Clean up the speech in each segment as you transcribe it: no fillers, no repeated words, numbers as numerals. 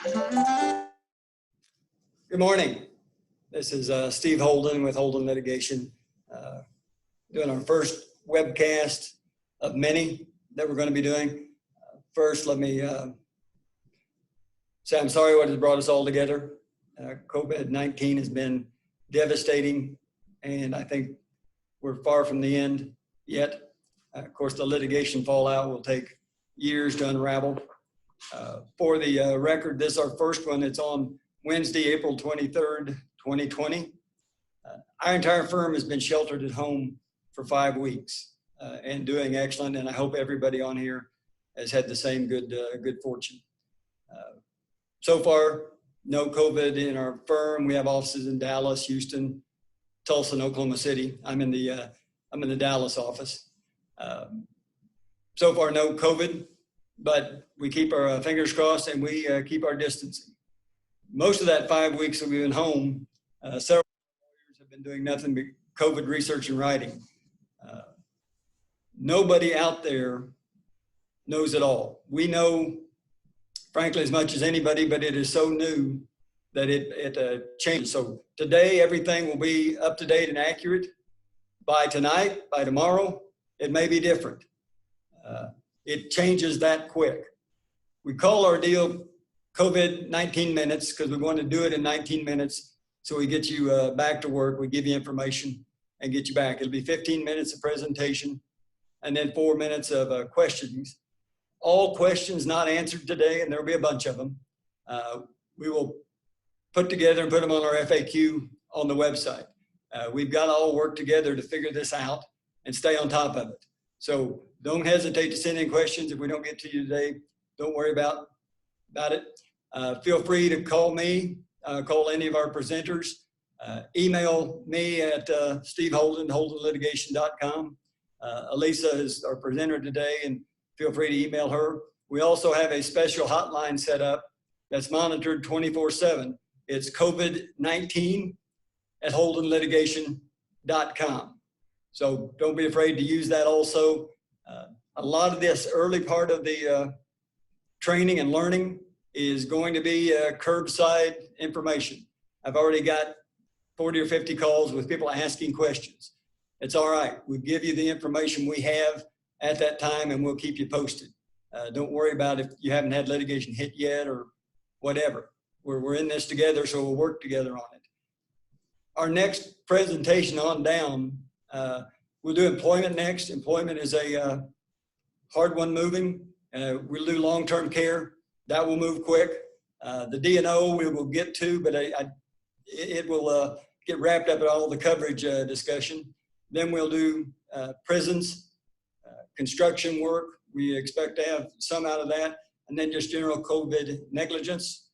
Good morning. This is Steve Holden with Holden Litigation, doing our first webcast of many that we're going to be doing. First, let me say I'm sorry what has brought us all together. COVID-19 has been devastating, and I think we're far from the end yet. Of course, the litigation fallout will take years to unravel. For the record, this is our first one. It's on Wednesday, April 23rd, 2020. Our entire firm has been sheltered at home for 5 weeks and doing excellent, and I hope everybody on here has had the same good fortune. So far, no COVID in our firm. We have offices in Dallas, Houston, Tulsa, and Oklahoma City. I'm in the Dallas office. So far, no COVID, but we keep our fingers crossed and we keep our distancing. Most of that 5 weeks that we've been home, several lawyers have been doing nothing but COVID research and writing. Nobody out there knows it all. We know, frankly, as much as anybody, but it is so new that it changes. So today, everything will be up to date and accurate. By tonight, by tomorrow, it may be different. It changes that quick. We call our deal COVID-19 minutes because we want to do it in 19 minutes so we get you back to work. We give you information and get you back. It'll be 15 minutes of presentation and then 4 minutes of questions. All questions not answered today, and there'll be a bunch of them, we will put together and put them on our FAQ on the website. We've got to all work together to figure this out and stay on top of it. So don't hesitate to send in questions. If we don't get to you today, don't worry about it. Feel free to call me, call any of our presenters, email me at Steve Holden, holdenlitigation.com. Alisa is our presenter today, and feel free to email her. We also have a special hotline set up that's monitored 24/7. It's COVID-19 at holdenlitigation.com. So don't be afraid to use that also. A lot of this early part of the training and learning is going to be curbside information. I've already got 40 or 50 calls with people asking questions. It's all right. We'll give you the information we have at that time and we'll keep you posted. Don't worry about if you haven't had litigation hit yet or whatever. We're in this together, so we'll work together on it. Our next presentation on down, we'll do employment next. Employment is a hard one moving. We'll do long-term care. That will move quick. The D&O we will get to, but it will get wrapped up in all the coverage discussion. Then we'll do prisons, construction work. We expect to have some out of that. And then just general COVID negligence.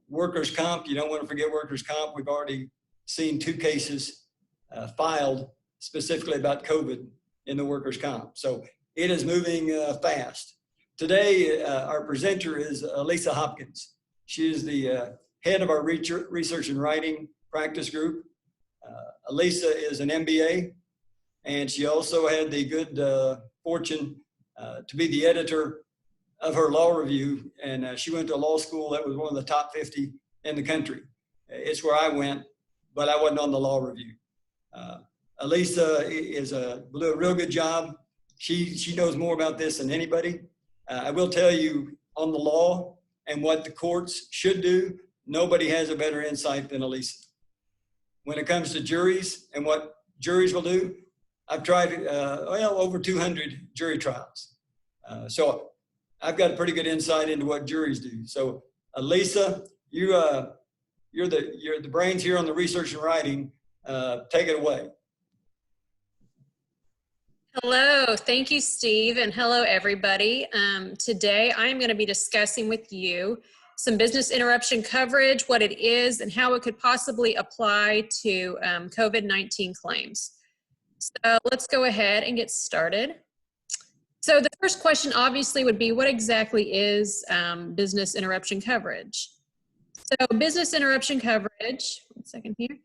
Workers' comp, you don't want to forget workers' comp. We've already seen 2 cases filed specifically about COVID in the workers' comp. So it is moving fast. Today, our presenter is Alisa Hopkins. She is the head of our research and writing practice group. Alisa is an MBA, and she also had the good fortune to be the editor of her law review, and she went to a law school that was one of the top 50 in the country. It's where I went, but I wasn't on the law review. Alisa will do a real good job. She knows more about this than anybody. I will tell you on the law and what the courts should do, nobody has a better insight than Alisa. When it comes to juries and what juries will do, I've tried over 200 jury trials. So I've got a pretty good insight into what juries do. So Alisa, you're the brains here on the research and writing. Take it away. Hello, thank you, Steve, and hello, everybody. Today, I am going to be discussing with you some business interruption coverage, what it is, and how it could possibly apply to COVID-19 claims. So let's go ahead and get started. So the first question obviously would be, what exactly is business interruption coverage? So business interruption coverage, one second here.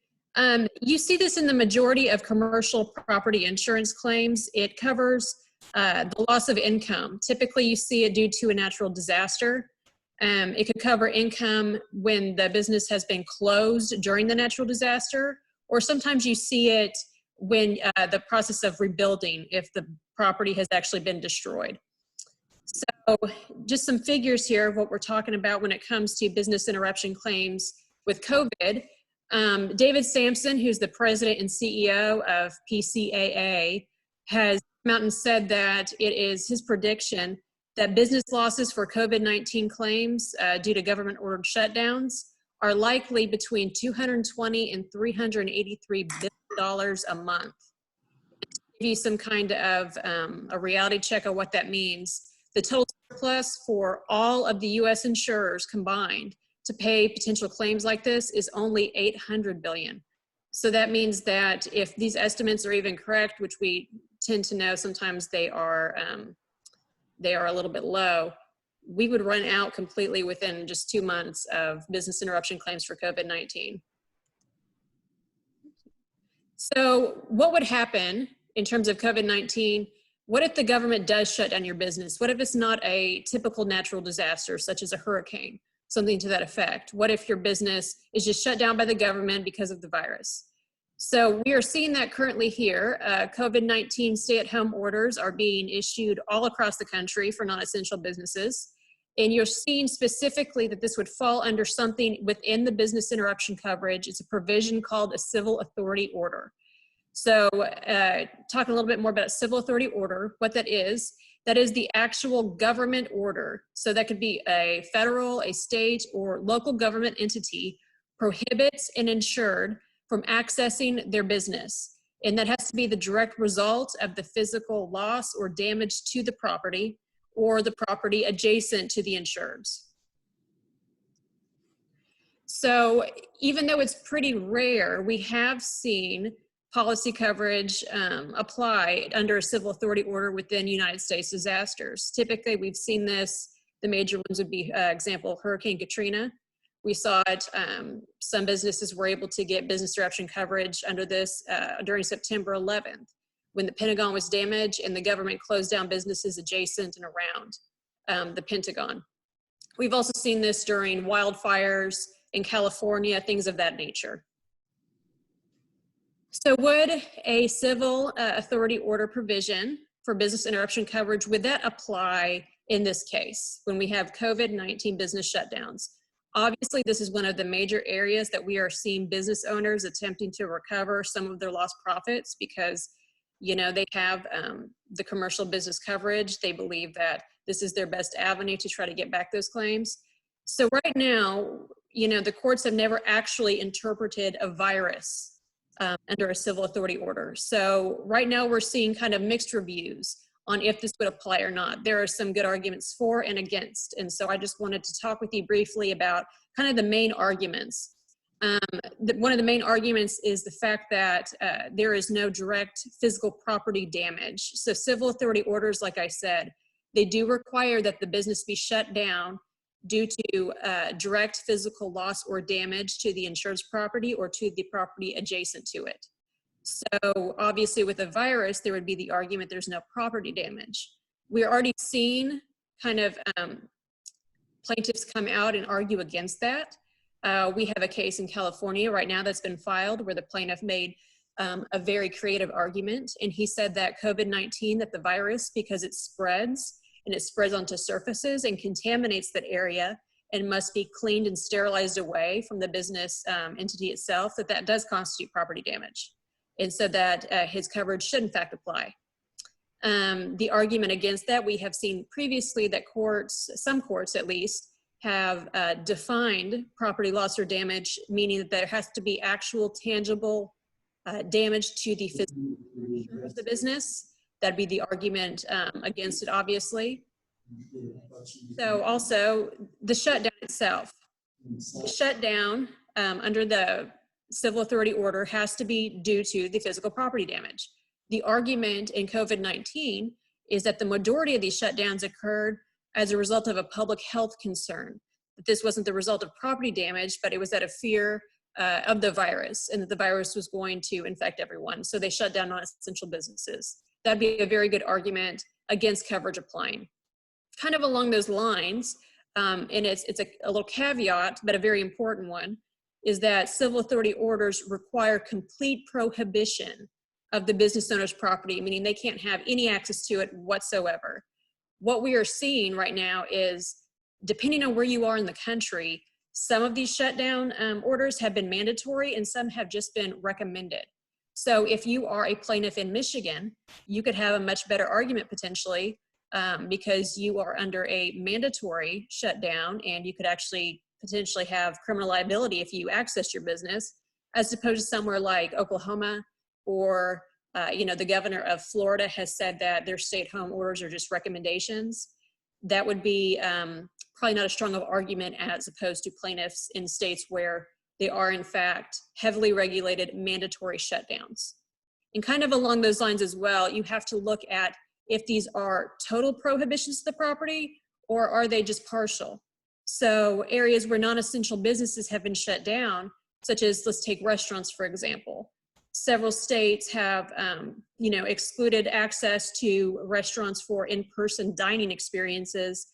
You see this in the majority of commercial property insurance claims. It covers the loss of income. Typically, you see it due to a natural disaster. It could cover income when the business has been closed during the natural disaster, or sometimes you see it when the process of rebuilding, if the property has actually been destroyed. So just some figures here of what we're talking about when it comes to business interruption claims with COVID. David Sampson, who's the president and CEO of PCAA, has come out and said that it is his prediction that business losses for COVID-19 claims due to government-ordered shutdowns are likely between $220 and $383 billion a month. To give you some kind of a reality check of what that means, the total surplus for all of the U.S. insurers combined to pay potential claims like this is only $800 billion. So that means that if these estimates are even correct, which we tend to know sometimes they are a little bit low, we would run out completely within just 2 months of business interruption claims for COVID-19. So what would happen in terms of COVID-19? What if the government does shut down your business? What if it's not a typical natural disaster, such as a hurricane, something to that effect? What if your business is just shut down by the government because of the virus? So we are seeing that currently here. COVID-19 stay-at-home orders are being issued all across the country for non-essential businesses. And you're seeing specifically that this would fall under something within the business interruption coverage. It's a provision called a civil authority order. So talking a little bit more about a civil authority order, what that is the actual government order. So that could be a federal, a state, or local government entity prohibits an insured from accessing their business. And that has to be the direct result of the physical loss or damage to the property or the property adjacent to the insureds. So even though it's pretty rare, we have seen policy coverage apply under a civil authority order within United States disasters. Typically, we've seen this. The major ones would be, example, Hurricane Katrina. We saw it, some businesses were able to get business interruption coverage under this during September 11th, when the Pentagon was damaged and the government closed down businesses adjacent and around the Pentagon. We've also seen this during wildfires in California, things of that nature. So would a civil authority order provision for business interruption coverage, would that apply in this case when we have COVID-19 business shutdowns? Obviously, this is one of the major areas that we are seeing business owners attempting to recover some of their lost profits because, you know, they have the commercial business coverage. They believe that this is their best avenue to try to get back those claims. So right now, you know, the courts have never actually interpreted a virus under a civil authority order. So right now we're seeing kind of mixed reviews on if this would apply or not. There are some good arguments for and against. And so I just wanted to talk with you briefly about kind of the main arguments. One of the main arguments is the fact that there is no direct physical property damage. So civil authority orders, like I said, they do require that the business be shut down due to direct physical loss or damage to the insured's property or to the property adjacent to it. So obviously with a virus, there would be the argument there's no property damage. We're already seeing kind of plaintiffs come out and argue against that. We have a case in California right now that's been filed where the plaintiff made a very creative argument. And he said that COVID-19, that the virus, because it spreads and it spreads onto surfaces and contaminates that area and must be cleaned and sterilized away from the business entity itself, that does constitute property damage. And so that his coverage should in fact apply. The argument against that, we have seen previously that courts, some courts at least, have defined property loss or damage, meaning that there has to be actual tangible damage to the physical nature of the business. That'd be the argument against it, obviously. So also the shutdown itself. The shutdown under the civil authority order has to be due to the physical property damage. The argument in COVID-19 is that the majority of these shutdowns occurred as a result of a public health concern. That this wasn't the result of property damage, but it was out of fear of the virus and that the virus was going to infect everyone. So they shut down non-essential businesses. That'd be a very good argument against coverage applying. Kind of along those lines, and it's a little caveat, but a very important one, is that civil authority orders require complete prohibition of the business owner's property, meaning they can't have any access to it whatsoever. What we are seeing right now is, depending on where you are in the country, some of these shutdown orders have been mandatory and some have just been recommended. So if you are a plaintiff in Michigan, you could have a much better argument potentially because you are under a mandatory shutdown, and you could actually potentially have criminal liability if you access your business, as opposed to somewhere like Oklahoma, or the governor of Florida has said that their stay-at-home orders are just recommendations. That would be probably not as strong of an argument as opposed to plaintiffs in states where they are in fact heavily regulated mandatory shutdowns. And kind of along those lines as well, you have to look at if these are total prohibitions to the property or are they just partial. So areas where non-essential businesses have been shut down, such as, let's take restaurants for example. Several states have excluded access to restaurants for in-person dining experiences,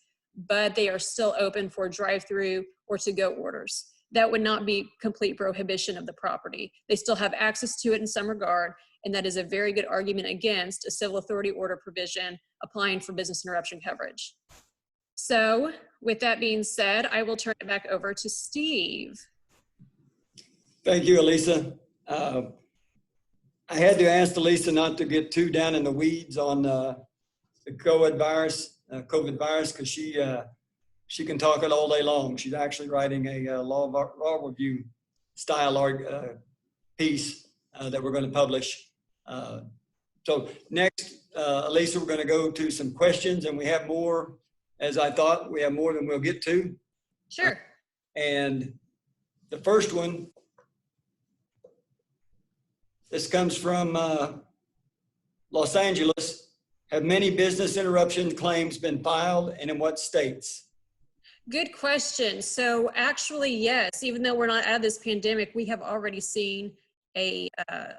but they are still open for drive-through or to-go orders. That would not be complete prohibition of the property. They still have access to it in some regard, and that is a very good argument against a civil authority order provision applying for business interruption coverage. So with that being said, I will turn it back over to Steve. Thank you, Alisa. I had to ask Alisa not to get too down in the weeds on the COVID virus, because she can talk it all day long. She's actually writing a law review style piece that we're going to publish. So next, Alisa, we're going to go to some questions, and we have more, as I thought, we have more than we'll get to. Sure. And the first one, this comes from Los Angeles. Have many business interruption claims been filed, and in what states? Good question. So actually, yes, even though we're not out of this pandemic, we have already seen a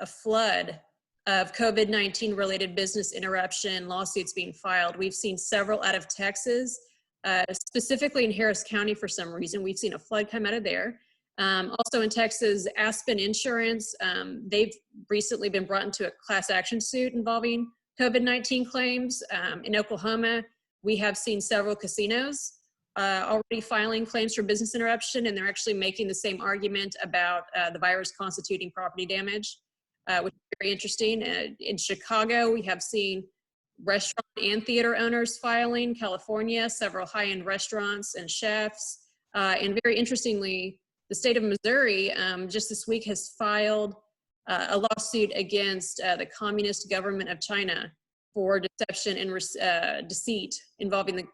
flood of COVID-19 related business interruption lawsuits being filed. We've seen several out of Texas, specifically in Harris County for some reason. We've seen a flood come out of there. Also in Texas, Aspen Insurance, they've recently been brought into a class action suit involving COVID-19 claims. In Oklahoma, we have seen several casinos already filing claims for business interruption, and they're actually making the same argument about the virus constituting property damage, which is very interesting. In Chicago, we have seen restaurant and theater owners filing. California, several high-end restaurants and chefs. And very interestingly, the state of Missouri just this week has filed a lawsuit against the communist government of China for deception and deceit involving the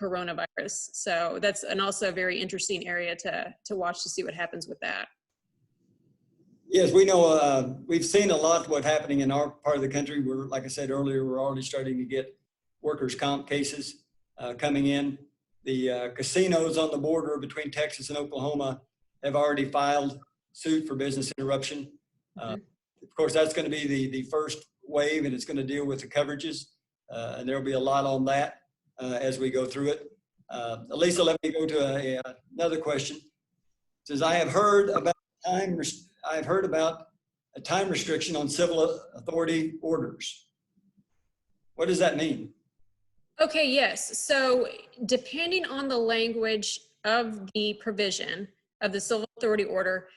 coronavirus. So that's also a very interesting area to watch to see what happens with that. Yes, we know, we've seen a lot of what's happening in our part of the country. We're, like I said earlier, we're already starting to get workers' comp cases coming in. The casinos on the border between Texas and Oklahoma have already filed suit for business interruption. Of course, that's going to be the first wave, and it's going to deal with the coverages. And there'll be a lot on that as we go through it. Alisa, let me go to another question. It says, I have heard about a time restriction on civil authority orders. What does that mean? Okay, yes. So depending on the language of the provision of the civil authority order,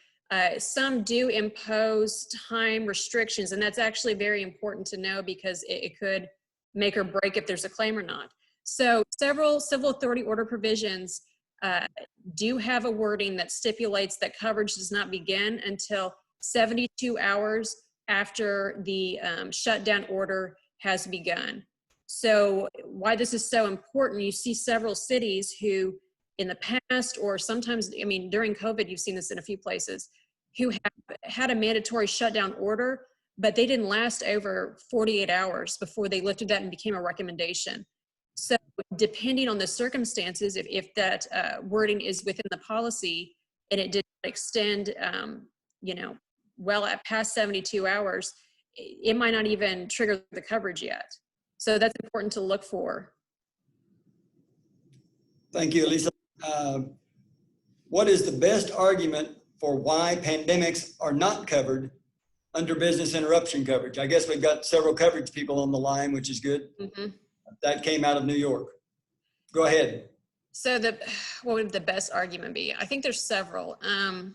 some do impose time restrictions, and that's actually very important to know because it could make or break if there's a claim or not. So several civil authority order provisions do have a wording that stipulates that coverage does not begin until 72 hours after the shutdown order has begun. So why this is so important, you see several cities who in the past, or sometimes, I mean, during COVID, you've seen this in a few places, who have had a mandatory shutdown order, but they didn't last over 48 hours before they lifted that and became a recommendation. So depending on the circumstances, if that wording is within the policy and it did not extend, well at past 72 hours, it might not even trigger the coverage yet. So that's important to look for. Thank you, Alisa. What is the best argument for why pandemics are not covered under business interruption coverage? I guess we've got several coverage people on the line, which is good. That came out of New York. Go ahead. So what would the best argument be? I think there's several. The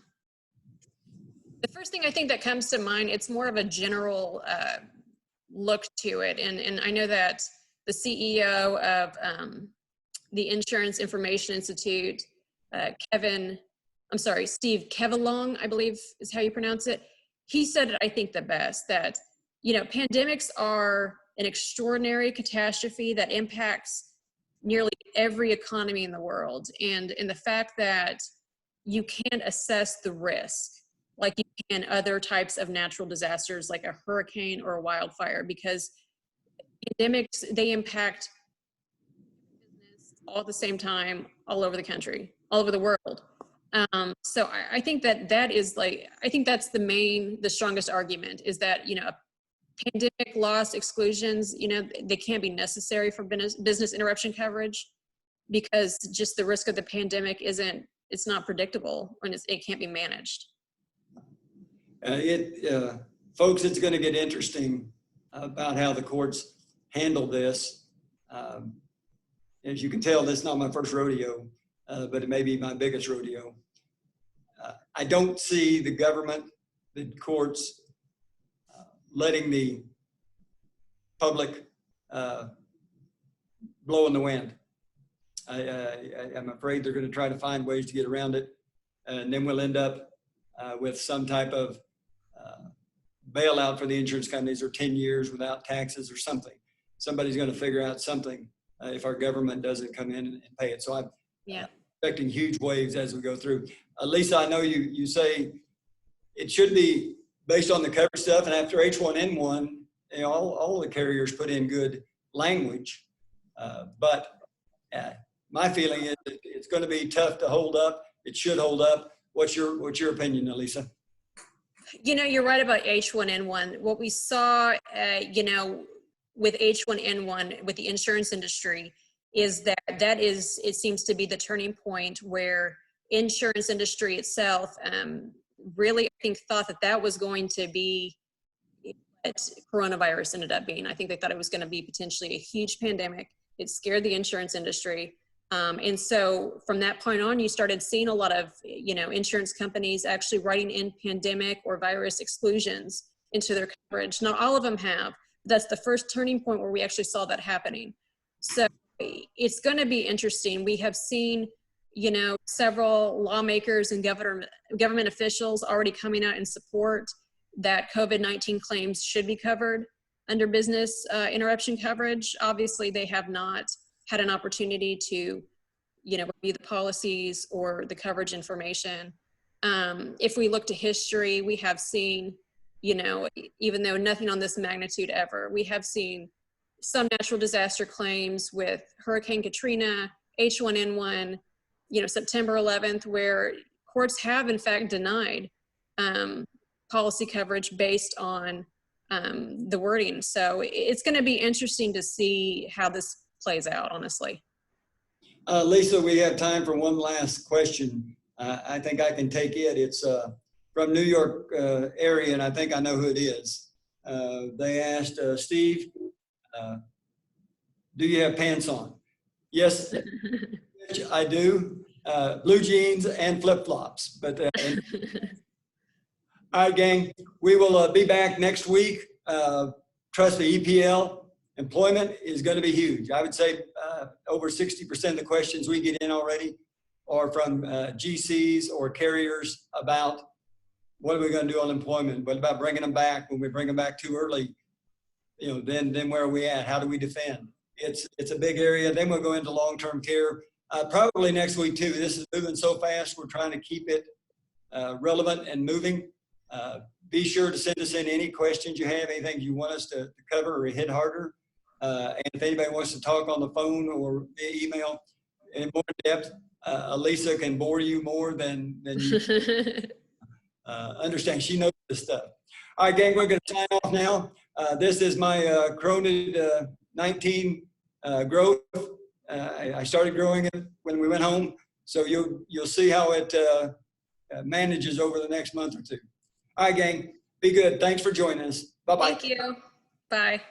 first thing I think that comes to mind, it's more of a general look to it. And I know that the CEO of the Insurance Information Institute, Steve Kevalong, I believe is how you pronounce it. He said it, I think, the best, that, pandemics are an extraordinary catastrophe that impacts nearly every economy in the world. And the fact that you can't assess the risk like you can other types of natural disasters like a hurricane or a wildfire, because pandemics, they impact business all at the same time, all over the country, all over the world. So I think that is I think that's the strongest argument, is that, pandemic loss exclusions, they can't be necessary for business interruption coverage, because just the risk of the pandemic it's not predictable, and it can't be managed. Folks, it's going to get interesting about how the courts handle this. As you can tell, this is not my first rodeo, but it may be my biggest rodeo. I don't see the government, the courts, letting the public blow in the wind. I'm afraid they're going to try to find ways to get around it, and then we'll end up with some type of bailout for the insurance companies, or 10 years without taxes or something. Somebody's going to figure out something if our government doesn't come in and pay it. So I'm expecting huge waves as we go through. Alisa, I know you say it should be based on the cover stuff, and after H1N1, all the carriers put in good language, but my feeling is that it's going to be tough to hold up. It should hold up. What's your opinion, Alisa? You're right about H1N1. What we saw, with H1N1 with the insurance industry is it seems to be the turning point where insurance industry itself really, I think, thought that was going to be what coronavirus ended up being. I think they thought it was going to be potentially a huge pandemic. It scared the insurance industry. And so from that point on, you started seeing a lot of, insurance companies actually writing in pandemic or virus exclusions into their coverage. Not all of them have. That's the first turning point where we actually saw that happening. So it's going to be interesting. We have seen, several lawmakers and government officials already coming out in support that COVID-19 claims should be covered under business interruption coverage. Obviously, they have not had an opportunity to, review the policies or the coverage information. If we look to history, we have seen, even though nothing on this magnitude ever, we have seen some natural disaster claims with Hurricane Katrina, H1N1, September 11th, where courts have in fact denied policy coverage based on the wording. So it's going to be interesting to see how this plays out, honestly. Lisa, we have time for one last question. I think I can take it. It's from New York area, and I think I know who it is. They asked, Steve, do you have pants on? Yes, I do. Blue jeans and flip-flops. But all right, gang, we will be back next week. Trust me, EPL employment is going to be huge. I would say over 60% of the questions we get in already are from GCs or carriers about what are we going to do on employment? What about bringing them back? When we bring them back too early, then where are we at? How do we defend? It's a big area. Then we'll go into long-term care. Probably next week too. This is moving so fast. We're trying to keep it relevant and moving. Be sure to send us in any questions you have, anything you want us to cover or hit harder. And if anybody wants to talk on the phone or via email in more depth, Alisa can bore you more than you understand. She knows this stuff. All right, gang, we're going to sign off now. This is my COVID-19 growth. I started growing it when we went home. So you'll see how it manages over the next month or two. All right, gang, be good. Thanks for joining us. Bye-bye. Thank you. Bye.